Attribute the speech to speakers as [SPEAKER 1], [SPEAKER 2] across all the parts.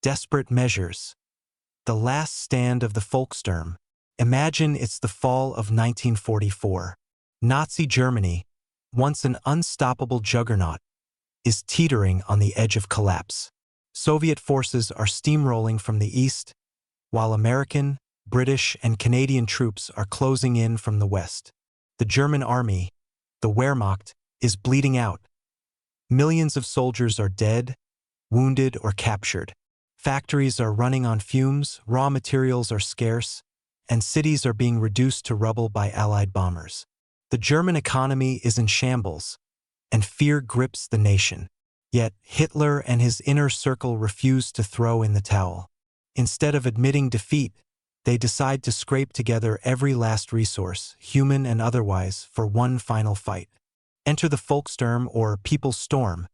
[SPEAKER 1] Desperate measures. The last stand of the Volkssturm. Imagine it's the fall of 1944. Nazi Germany, once an unstoppable juggernaut, is teetering on the edge of collapse. Soviet forces are steamrolling from the east, while American, British, and Canadian troops are closing in from the west. The German army, the Wehrmacht, is bleeding out. Millions of soldiers are dead, wounded, or captured. Factories are running on fumes, raw materials are scarce, and cities are being reduced to rubble by Allied bombers. The German economy is in shambles, and fear grips the nation. Yet Hitler and his inner circle refuse to throw in the towel. Instead of admitting defeat, they decide to scrape together every last resource, human and otherwise, for one final fight. Enter the Volkssturm, or People's Storm,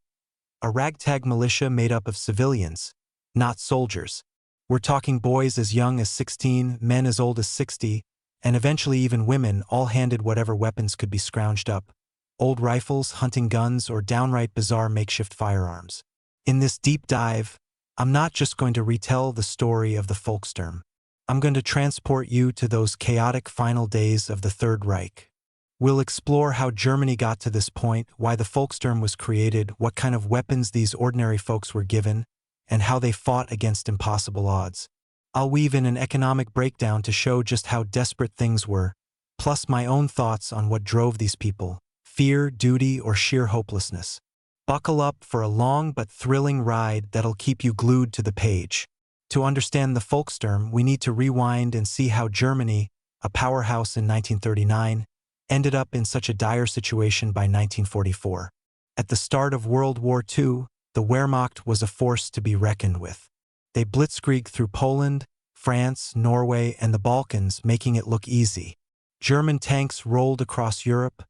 [SPEAKER 1] a ragtag militia made up of civilians, not soldiers. We're talking boys as young as 16, men as old as 60, and eventually even women, all handed whatever weapons could be scrounged up: old rifles, hunting guns, or downright bizarre makeshift firearms. In this deep dive, I'm not just going to retell the story of the Volkssturm. I'm going to transport you to those chaotic final days of the Third Reich. We'll explore how Germany got to this point, why the Volkssturm was created, what kind of weapons these ordinary folks were given, and how they fought against impossible odds. I'll weave in an economic breakdown to show just how desperate things were, plus my own thoughts on what drove these people: fear, duty, or sheer hopelessness. Buckle up for a long but thrilling ride that'll keep you glued to the page. To understand the Volkssturm, we need to rewind and see how Germany, a powerhouse in 1939, ended up in such a dire situation by 1944. At the start of World War II, the Wehrmacht was a force to be reckoned with. They blitzkrieged through Poland, France, Norway, and the Balkans, making it look easy. German tanks rolled across Europe,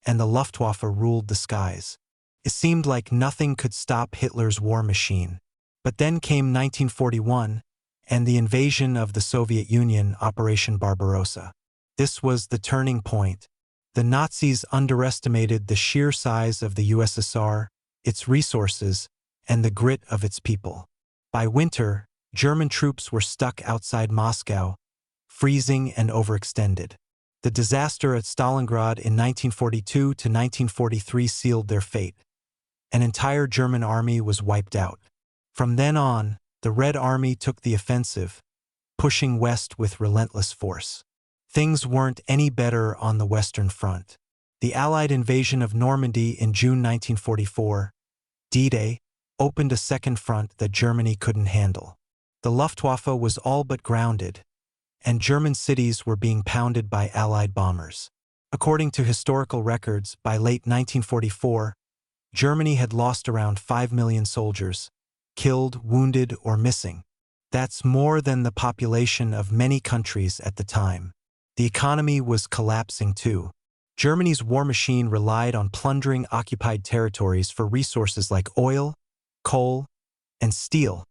[SPEAKER 1] and the Luftwaffe ruled the skies. It seemed like nothing could stop Hitler's war machine. But then came 1941, and the invasion of the Soviet Union, Operation Barbarossa. This was the turning point. The Nazis underestimated the sheer size of the USSR, its resources, and the grit of its people. By winter, German troops were stuck outside Moscow, freezing and overextended. The disaster at Stalingrad in 1942 to 1943 sealed their fate. An entire German army was wiped out. From then on, the Red Army took the offensive, pushing west with relentless force. Things weren't any better on the Western Front. The Allied invasion of Normandy in June 1944, D-Day, opened a second front that Germany couldn't handle. The Luftwaffe was all but grounded, and German cities were being pounded by Allied bombers. According to historical records, by late 1944, Germany had lost around 5 million soldiers, killed, wounded, or missing. That's more than the population of many countries at the time. The economy was collapsing too. Germany's war machine relied on plundering occupied territories for resources like oil, coal, and steel,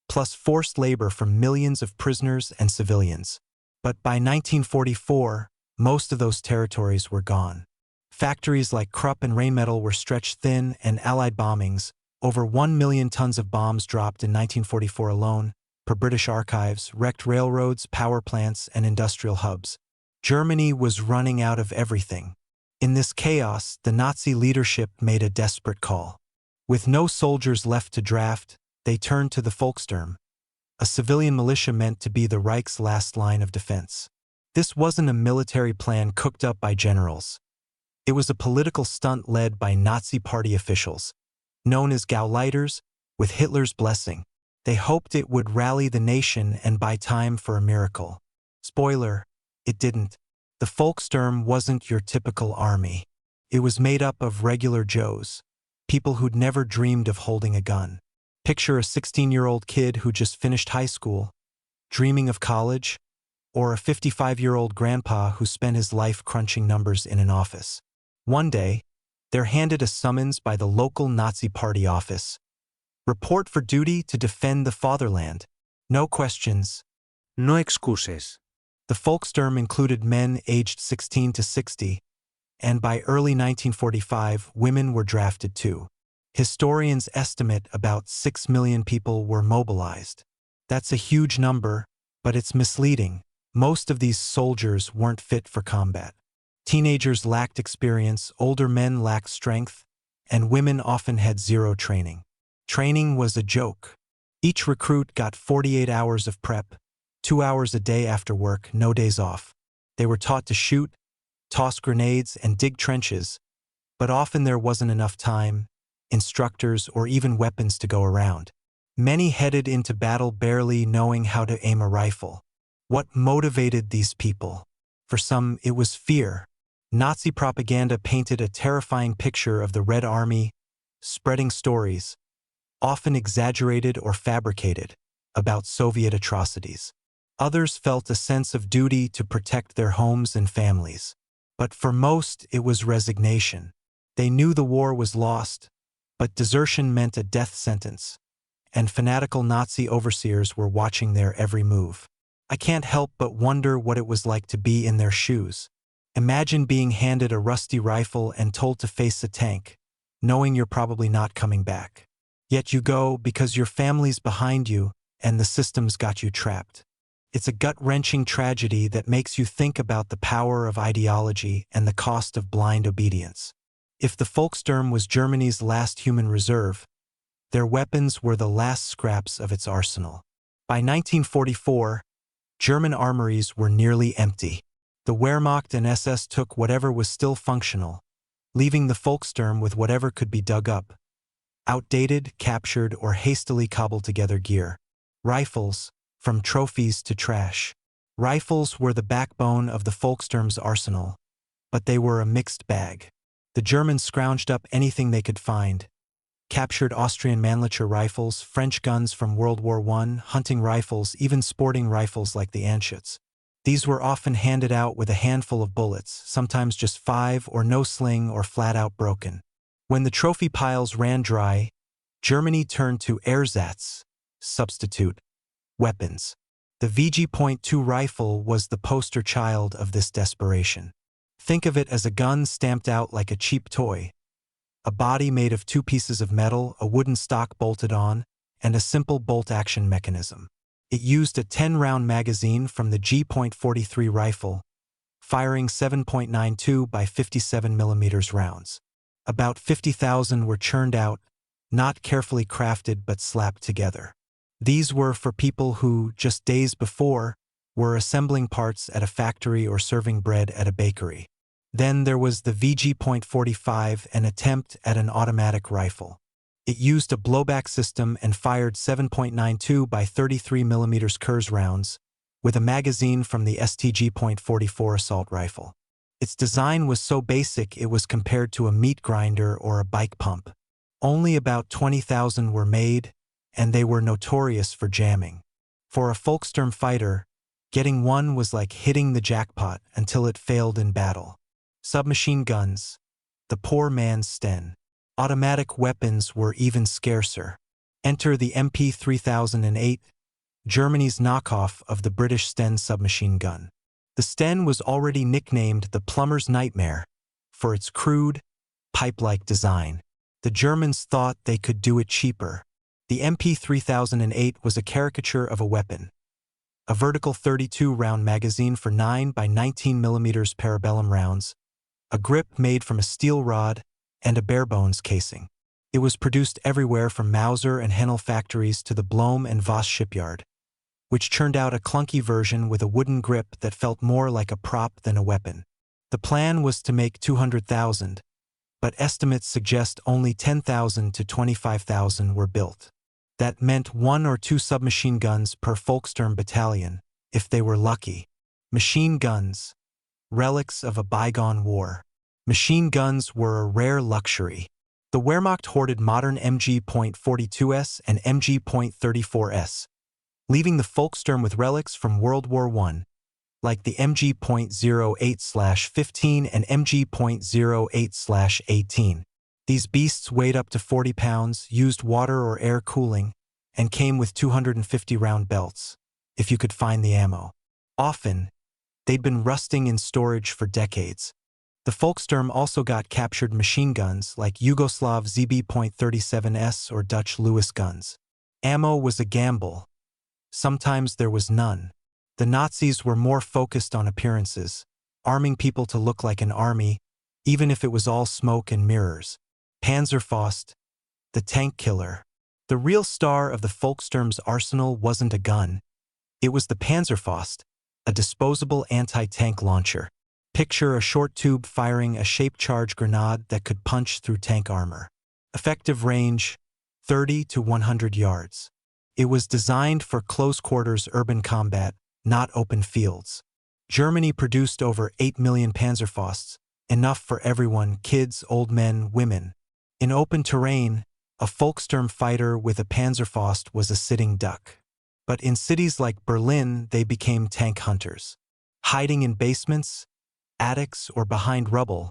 [SPEAKER 1] plus forced labor from millions of prisoners and civilians. But by 1944, most of those territories were gone. Factories like Krupp and Rheinmetall were stretched thin, and Allied bombings, over 1 million tons of bombs dropped in 1944 alone, per British archives, wrecked railroads, power plants, and industrial hubs. Germany was running out of everything. In this chaos, the Nazi leadership made a desperate call. With no soldiers left to draft, they turned to the Volkssturm, a civilian militia meant to be the Reich's last line of defense. This wasn't a military plan cooked up by generals. It was a political stunt led by Nazi party officials, known as Gauleiters, with Hitler's blessing. They hoped it would rally the nation and buy time for a miracle. Spoiler, it didn't. The Volkssturm wasn't your typical army. It was made up of regular Joes, people who'd never dreamed of holding a gun. Picture a 16-year-old kid who just finished high school, dreaming of college, or a 55-year-old grandpa who spent his life crunching numbers in an office. One day, they're handed a summons by the local Nazi party office. Report for duty to defend the fatherland. No questions.
[SPEAKER 2] No excuses.
[SPEAKER 1] The Volkssturm included men aged 16 to 60, and by early 1945, women were drafted too. Historians estimate about 6 million people were mobilized. That's a huge number, but it's misleading. Most of these soldiers weren't fit for combat. Teenagers lacked experience, older men lacked strength, and women often had zero training. Training was a joke. Each recruit got 48 hours of prep, 2 hours a day after work, no days off. They were taught to shoot, toss grenades, and dig trenches, but often there wasn't enough time, instructors, or even weapons to go around. Many headed into battle barely knowing how to aim a rifle. What motivated these people? For some, it was fear. Nazi propaganda painted a terrifying picture of the Red Army, spreading stories, often exaggerated or fabricated, about Soviet atrocities. Others felt a sense of duty to protect their homes and families. But for most, it was resignation. They knew the war was lost, but desertion meant a death sentence, and fanatical Nazi overseers were watching their every move. I can't help but wonder what it was like to be in their shoes. Imagine being handed a rusty rifle and told to face a tank, knowing you're probably not coming back. Yet you go because your family's behind you and the system's got you trapped. It's a gut-wrenching tragedy that makes you think about the power of ideology and the cost of blind obedience. If the Volkssturm was Germany's last human reserve, their weapons were the last scraps of its arsenal. By 1944, German armories were nearly empty. The Wehrmacht and SS took whatever was still functional, leaving the Volkssturm with whatever could be dug up: outdated, captured, or hastily cobbled together gear. Rifles, from trophies to trash. Rifles were the backbone of the Volkssturm's arsenal, but they were a mixed bag. The Germans scrounged up anything they could find: captured Austrian Mannlicher rifles, French guns from World War I, hunting rifles, even sporting rifles like the Anschutz. These were often handed out with a handful of bullets, sometimes just 5 or no sling or flat-out broken. When the trophy piles ran dry, Germany turned to ersatz, substitute, weapons. The VG.2 rifle was the poster child of this desperation. Think of it as a gun stamped out like a cheap toy. A body made of 2 pieces of metal, a wooden stock bolted on, and a simple bolt-action mechanism. It used a 10-round magazine from the G.43 rifle, firing 7.92 by 57 mm rounds. About 50,000 were churned out, not carefully crafted but slapped together. These were for people who, just days before, were assembling parts at a factory or serving bread at a bakery. Then there was the VG.45, an attempt at an automatic rifle. It used a blowback system and fired 7.92 by 33 mm Kurz rounds, with a magazine from the STG.44 assault rifle. Its design was so basic it was compared to a meat grinder or a bike pump. Only about 20,000 were made, and they were notorious for jamming. For a Volkssturm fighter, getting one was like hitting the jackpot until it failed in battle. Submachine guns, the poor man's Sten. Automatic weapons were even scarcer. Enter the MP 3008, Germany's knockoff of the British Sten submachine gun. The Sten was already nicknamed the plumber's nightmare for its crude, pipe-like design. The Germans thought they could do it cheaper. The MP 3008 was a caricature of a weapon: a vertical 32-round magazine for 9 by 19 mm parabellum rounds, a grip made from a steel rod, and a bare-bones casing. It was produced everywhere from Mauser and Henkel factories to the Blom and Voss shipyard, which churned out a clunky version with a wooden grip that felt more like a prop than a weapon. The plan was to make 200,000, but estimates suggest only 10,000 to 25,000 were built. That meant 1 or 2 submachine guns per Volkssturm battalion, if they were lucky. Machine guns, relics of a bygone war. Machine guns were a rare luxury. The Wehrmacht hoarded modern MG.42s and MG.34s, leaving the Volkssturm with relics from World War I, like the MG.08/15 and MG.08/18. These beasts weighed up to 40 pounds, used water or air cooling, and came with 250-round belts, if you could find the ammo. Often, they'd been rusting in storage for decades. The Volkssturm also got captured machine guns like Yugoslav ZB.37s or Dutch Lewis guns. Ammo was a gamble. Sometimes there was none. The Nazis were more focused on appearances, arming people to look like an army, even if it was all smoke and mirrors. Panzerfaust, the tank killer. The real star of the Volkssturm's arsenal wasn't a gun. It was the Panzerfaust, a disposable anti-tank launcher. Picture a short tube firing a shape-charge grenade that could punch through tank armor. Effective range, 30 to 100 yards. It was designed for close-quarters urban combat, not open fields. Germany produced over 8 million Panzerfausts, enough for everyone, kids, old men, women. In open terrain, a Volkssturm fighter with a Panzerfaust was a sitting duck. But in cities like Berlin, they became tank hunters. Hiding in basements, attics, or behind rubble,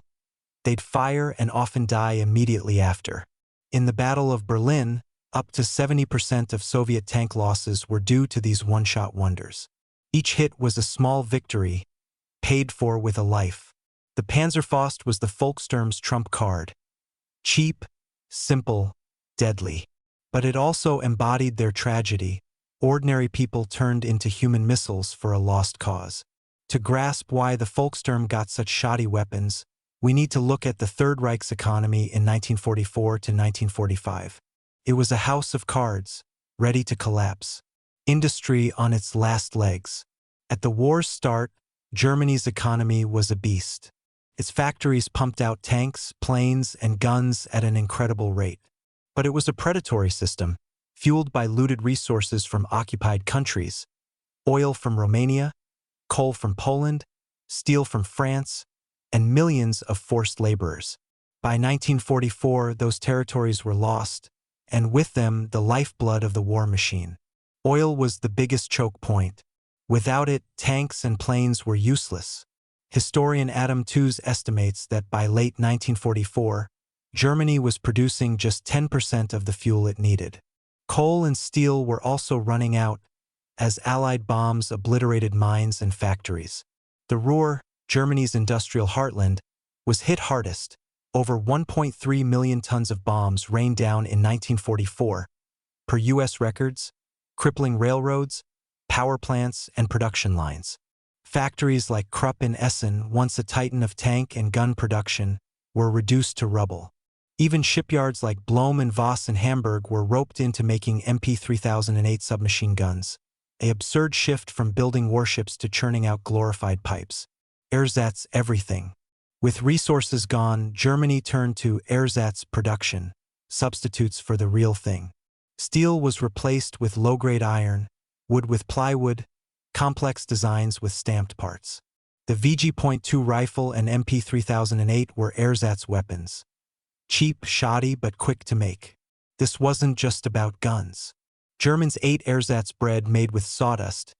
[SPEAKER 1] they'd fire and often die immediately after. In the Battle of Berlin, up to 70% of Soviet tank losses were due to these one-shot wonders. Each hit was a small victory, paid for with a life. The Panzerfaust was the Volkssturm's trump card. Cheap, simple, deadly. But it also embodied their tragedy. Ordinary people turned into human missiles for a lost cause. To grasp why the Volkssturm got such shoddy weapons, we need to look at the Third Reich's economy in 1944 to 1945. It was a house of cards, ready to collapse. Industry on its last legs. At the war's start, Germany's economy was a beast. Its factories pumped out tanks, planes, and guns at an incredible rate. But it was a predatory system, fueled by looted resources from occupied countries: oil from Romania, coal from Poland, steel from France, and millions of forced laborers. By 1944, those territories were lost, and with them the lifeblood of the war machine. Oil was the biggest choke point. Without it, tanks and planes were useless. Historian Adam Tooze estimates that by late 1944, Germany was producing just 10% of the fuel it needed. Coal and steel were also running out, as Allied bombs obliterated mines and factories. The Ruhr, Germany's industrial heartland, was hit hardest. Over 1.3 million tons of bombs rained down in 1944, per U.S. records, crippling railroads, power plants, and production lines. Factories like Krupp in Essen, once a titan of tank and gun production, were reduced to rubble. Even shipyards like Blohm and Voss in Hamburg were roped into making MP-3008 submachine guns, an absurd shift from building warships to churning out glorified pipes. Ersatz everything. With resources gone, Germany turned to ersatz production, substitutes for the real thing. Steel was replaced with low-grade iron, wood with plywood, complex designs with stamped parts. The VG.2 rifle and MP-3008 were ersatz weapons. Cheap, shoddy, but quick to make. This wasn't just about guns. Germans ate ersatz bread made with sawdust,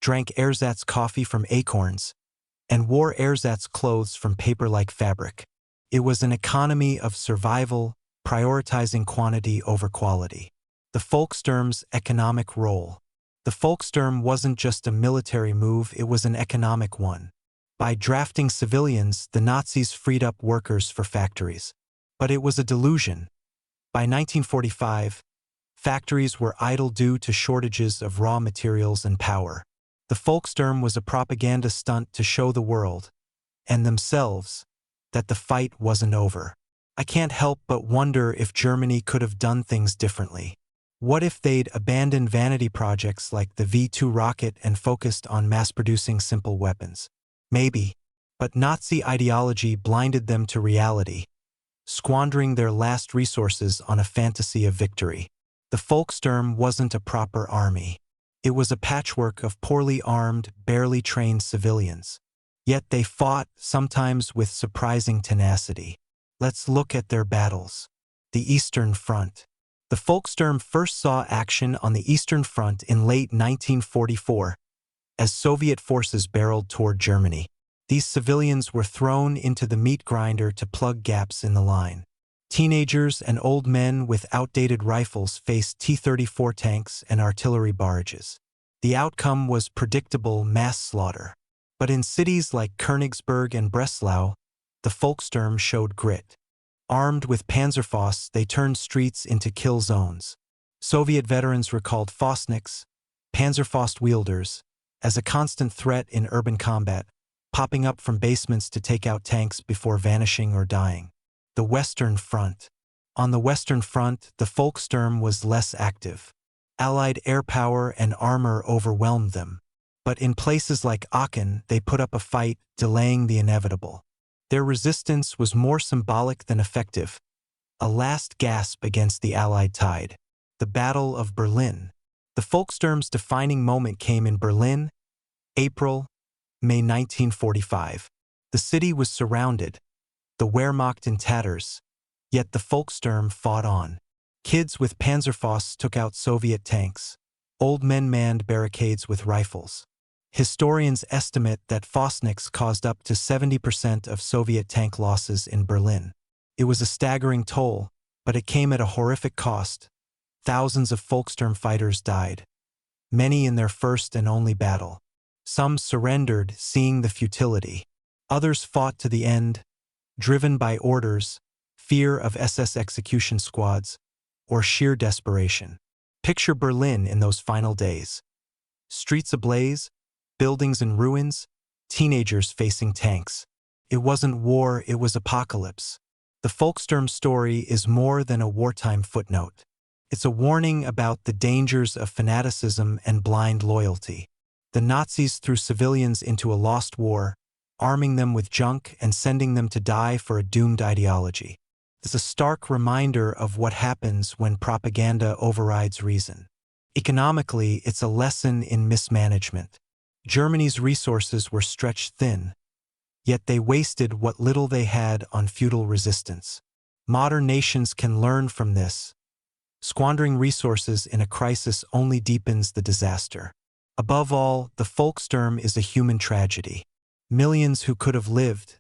[SPEAKER 1] drank ersatz coffee from acorns, and wore ersatz clothes from paper-like fabric. It was an economy of survival, prioritizing quantity over quality. The Volkssturm's economic role. The Volkssturm wasn't just a military move, it was an economic one. By drafting civilians, the Nazis freed up workers for factories. But it was a delusion. By 1945, factories were idle due to shortages of raw materials and power. The Volkssturm was a propaganda stunt to show the world, and themselves, that the fight wasn't over. I can't help but wonder if Germany could have done things differently. What if they'd abandoned vanity projects like the V-2 rocket and focused on mass-producing simple weapons? Maybe. But Nazi ideology blinded them to reality, squandering their last resources on a fantasy of victory. The Volkssturm wasn't a proper army. It was a patchwork of poorly armed, barely trained civilians. Yet they fought, sometimes with surprising tenacity. Let's look at their battles. The Eastern Front. The Volkssturm first saw action on the Eastern Front in late 1944, as Soviet forces barreled toward Germany. These civilians were thrown into the meat grinder to plug gaps in the line. Teenagers and old men with outdated rifles faced T-34 tanks and artillery barrages. The outcome was predictable mass slaughter. But in cities like Königsberg and Breslau, the Volkssturm showed grit. Armed with Panzerfausts, they turned streets into kill zones. Soviet veterans recalled Faustniks, Panzerfaust wielders, as a constant threat in urban combat, popping up from basements to take out tanks before vanishing or dying. The Western Front. On the Western Front, the Volkssturm was less active. Allied air power and armor overwhelmed them. But in places like Aachen, they put up a fight, delaying the inevitable. Their resistance was more symbolic than effective, a last gasp against the Allied tide. The Battle of Berlin. The Volkssturm's defining moment came in Berlin, April, May 1945. The city was surrounded, the Wehrmacht in tatters, yet the Volkssturm fought on. Kids with Panzerfausts took out Soviet tanks. Old men manned barricades with rifles. Historians estimate that Faustniks caused up to 70% of Soviet tank losses in Berlin. It was a staggering toll, but it came at a horrific cost. Thousands of Volkssturm fighters died, many in their first and only battle. Some surrendered, seeing the futility. Others fought to the end, driven by orders, fear of SS execution squads, or sheer desperation. Picture Berlin in those final days. Streets ablaze, buildings in ruins, teenagers facing tanks. It wasn't war, it was apocalypse. The Volkssturm story is more than a wartime footnote. It's a warning about the dangers of fanaticism and blind loyalty. The Nazis threw civilians into a lost war, arming them with junk and sending them to die for a doomed ideology. It's a stark reminder of what happens when propaganda overrides reason. Economically, it's a lesson in mismanagement. Germany's resources were stretched thin, yet they wasted what little they had on futile resistance. Modern nations can learn from this. Squandering resources in a crisis only deepens the disaster. Above all, the Volkssturm is a human tragedy. Millions who could have lived,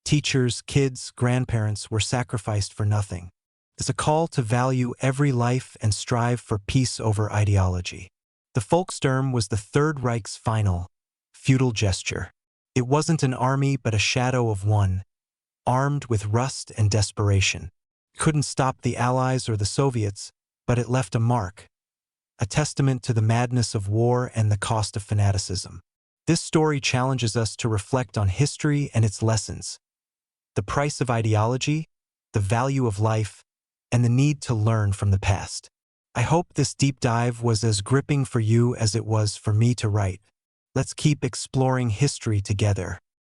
[SPEAKER 1] teachers, kids, grandparents, were sacrificed for nothing. It's a call to value every life and strive for peace over ideology. The Volkssturm was the Third Reich's final, futile gesture. It wasn't an army but a shadow of one, armed with rust and desperation. It couldn't stop the Allies or the Soviets, but it left a mark, a testament to the madness of war and the cost of fanaticism. This story challenges us to reflect on history and its lessons, the price of ideology, the value of life, and the need to learn from the past. I hope this deep dive was as gripping for you as it was for me to write. Let's keep exploring history together.